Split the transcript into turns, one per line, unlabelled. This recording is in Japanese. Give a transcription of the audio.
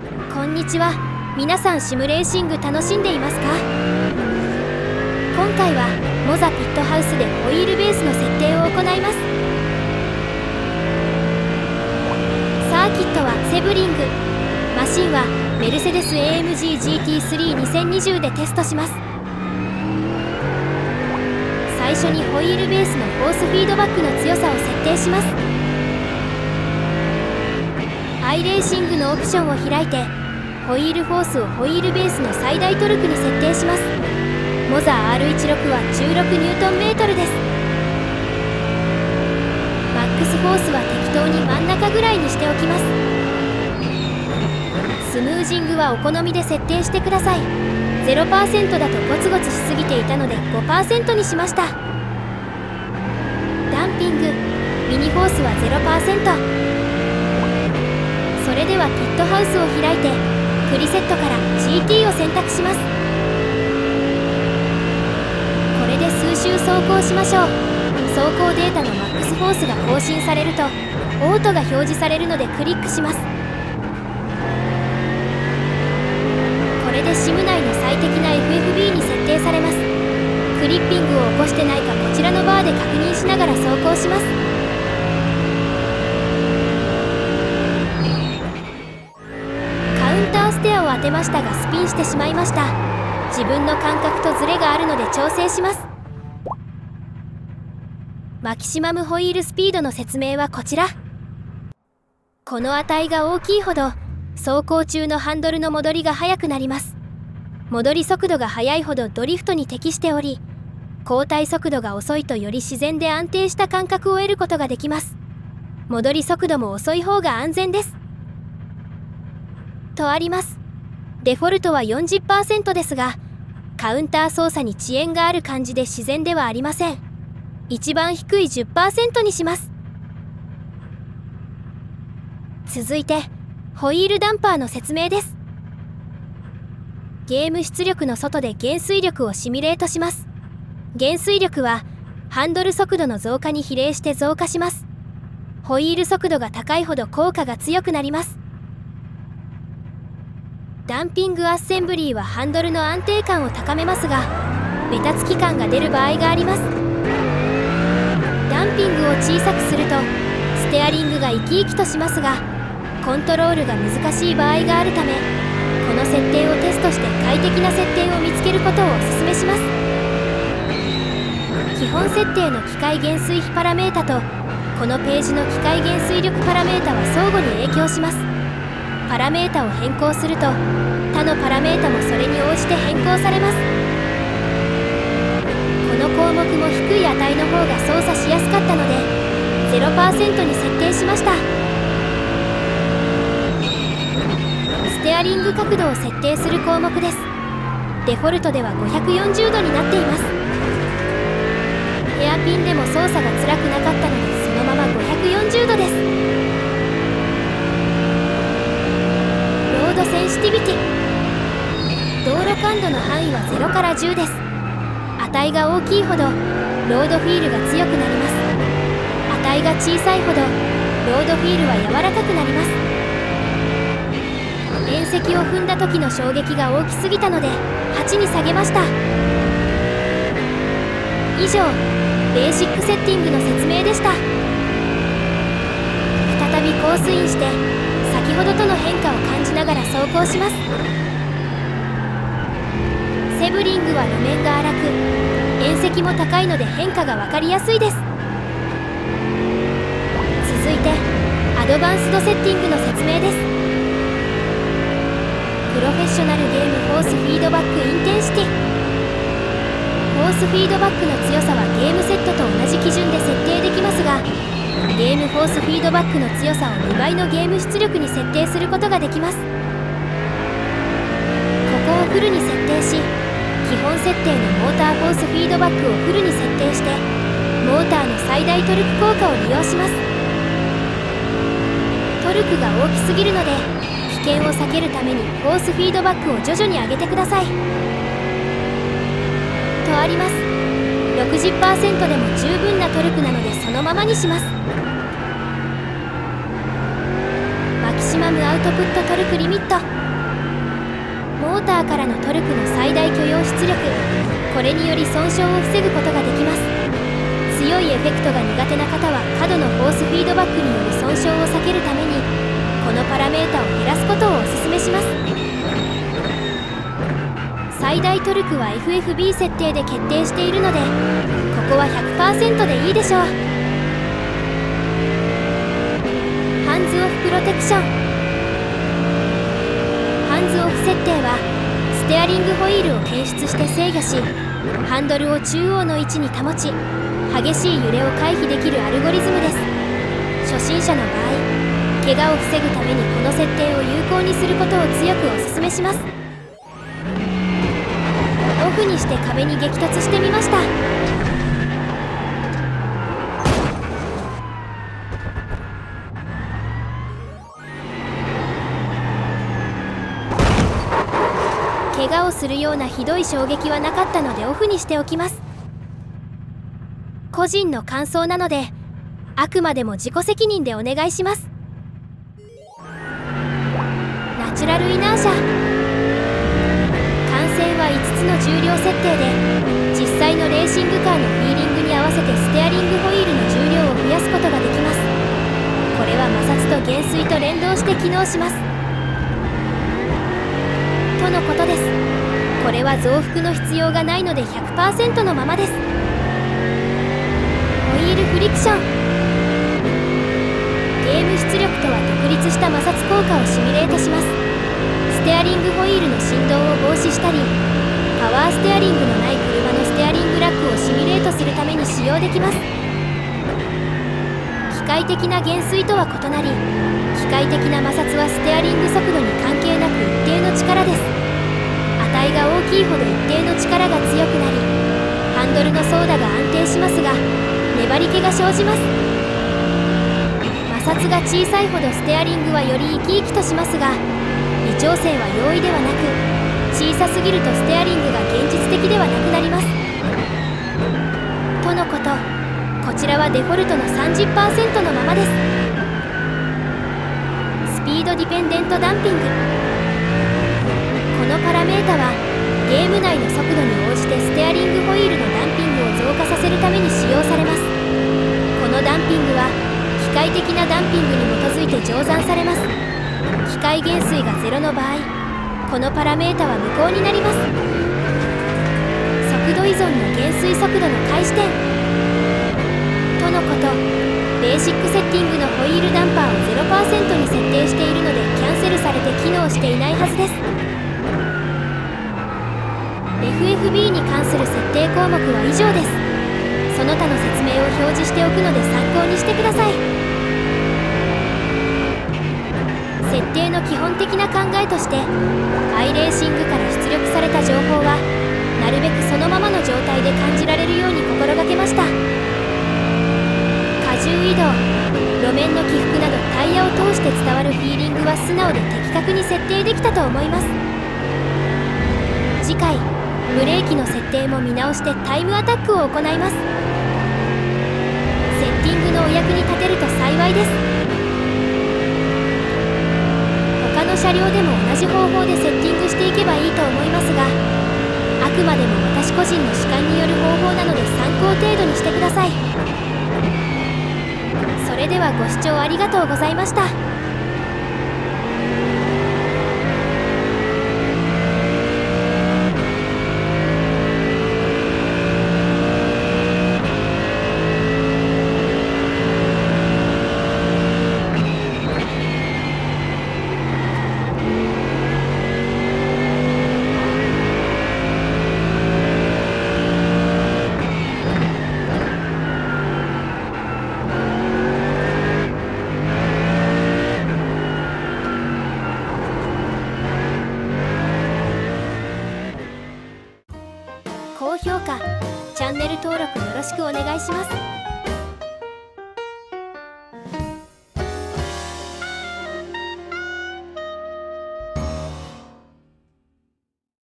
こんにちは。皆さんシミュレーシング楽しんでいますか？今回はモザピットハウスでホイールベースの設定を行います。サーキットはセブリング、マシンはメルセデス AMG GT3 2020でテストします。最初にホイールベースのフォースフィードバックの強さを設定します。アイレーシングのオプションを開いてホイールフォースをホイールベースの最大トルクに設定します。モザ R16 は16ニュートンメートルです。マックスフォースは適当に真ん中ぐらいにしておきます。スムージングはお好みで設定してください。0% だとゴツゴツしすぎていたので 5% にしました。ダンピング、ミニフォースは 0%。それではピットハウスを開いてプリセットから GT を選択します。これで数周走行しましょう。走行データのマックスフォースが更新されるとオートが表示されるのでクリックします。これでシム内の最適な FFB に設定されます。クリッピングを起こしてないかこちらのバーで確認しながら走行します。ステアを当てましたがスピンしてしまいました。自分の感覚とズレがあるので調整します。マキシマムホイールスピードの説明はこちら。この値が大きいほど走行中のハンドルの戻りが速くなります。戻り速度が速いほどドリフトに適しており、後退速度が遅いとより自然で安定した感覚を得ることができます。戻り速度も遅い方が安全ですとあります。デフォルトは 40% ですが、カウンター操作に遅延がある感じで自然ではありません。一番低い 10% にします。続いてホイールダンパーの説明です。ゲーム出力の外で減衰力をシミュレートします。減衰力はハンドル速度の増加に比例して増加します。ホイール速度が高いほど効果が強くなります。ダンピングアッセンブリーはハンドルの安定感を高めますが、ベタつき感が出る場合があります。ダンピングを小さくするとステアリングが生き生きとしますが、コントロールが難しい場合があるため、この設定をテストして快適な設定を見つけることをお勧めします。基本設定の機械減衰比パラメータとこのページの機械減衰力パラメータは相互に影響します。パラメータを変更すると他のパラメータもそれに応じて変更されます。この項目も低い値の方が操作しやすかったので 0% に設定しました。ステアリング角度を設定する項目です。デフォルトでは540度になっています。ヘアピンでも操作が辛くなかったのでそのまま540度です。ロードセンシティビティ、道路感度の範囲は0から10です。値が大きいほどロードフィールが強くなります。値が小さいほどロードフィールは柔らかくなります。縁石を踏んだ時の衝撃が大きすぎたので8に下げました。以上、ベーシックセッティングの説明でした。再びコースインして先ほどとの変化を感じながら走行します。セブリングは路面が荒く縁石も高いので変化が分かりやすいです。続いてアドバンスドセッティングの説明です。プロフェッショナルゲームフォースフィードバックインテンシティ。フォースフィードバックの強さはゲームセットと同じ基準で設定できますが、ゲームフォースフィードバックの強さを2倍のゲーム出力に設定することができます。ここをフルに設定し、基本設定のモーターフォースフィードバックをフルに設定してモーターの最大トルク効果を利用します。トルクが大きすぎるので危険を避けるためにフォースフィードバックを徐々に上げてくださいとあります。60% でも十分なトルクなのでそのままにします。マキシマムアウトプットトルクリミッット。モーターからのトルクの最大許容出力、これにより損傷を防ぐことができます。強いエフェクトが苦手な方は過度のフォースフィードバックによる損傷を避けるためにこのパラメータを減らすことをお勧めします。最大トルクは FFB 設定で決定しているので、ここは 100% でいいでしょう。ハンズオフプロテクション。ハンズオフ設定はステアリングホイールを検出して制御し、ハンドルを中央の位置に保ち、激しい揺れを回避できるアルゴリズムです。初心者の場合、怪我を防ぐためにこの設定を有効にすることを強くお勧めします。オフにして壁に激突してみました。怪我をするようなひどい衝撃はなかったのでオフにしておきます。個人の感想なのであくまでも自己責任でお願いします。ナチュラルイナーシャ。完成は5つの重量設定で、実際のレーシングカーのフィーリングに合わせてステアリングホイールの重量を増やすことができます。これは摩擦と減衰と連動して機能しますとのことです。これは増幅の必要がないので 100% のままです。ホイールフリクション。ゲーム出力とは独立した摩擦効果をシミュレートします。ステアリングホイールの振動を防止したり、パワーステアリングのない車のステアリングラックをシミュレートするために使用できます。機械的な減衰とは異なり、機械的な摩擦はステアリング速度に関係なく一定の力です。値が大きいほど一定の力が強くなり、ハンドルの操舵が安定しますが、粘り気が生じます。摩擦が小さいほどステアリングはより生き生きとしますが、微調整は容易ではなく、小さすぎるとステアリングが現実的ではなくなりますとのこと。こちらはデフォルトの 30% のままです。スピードディペンデントダンピング。このパラメータはゲーム内の速度に応じてステアリングホイールのダンピングを増加させるために使用されます。このダンピングは機械的なダンピングに基づいて乗算されます。機械減衰が0の場合、このパラメータは無効になります。速度依存の減衰速度の開始点とのこと。ベーシックセッティングのホイールダンパーを 0% に設定しているのでキャンセルされて機能していないはずです。FFB に関する設定項目は以上です。その他の説明を表示しておくので参考にしてください。設定の基本的な考えとして、アイレーシングから出力された情報はなるべくそのままの状態で感じられるように心がけました。荷重移動、路面の起伏などタイヤを通して伝わるフィーリングは素直で的確に設定できたと思います。次回ブレーキの設定も見直してタイムアタックを行います。セッティングのお役に立てると幸いです。他の車両でも同じ方法でセッティングしていけばいいと思いますが、あくまでも私個人の主観による方法なので参考程度にしてください。それではご視聴ありがとうございました。高評価、チャンネル登録よろしくお願いします。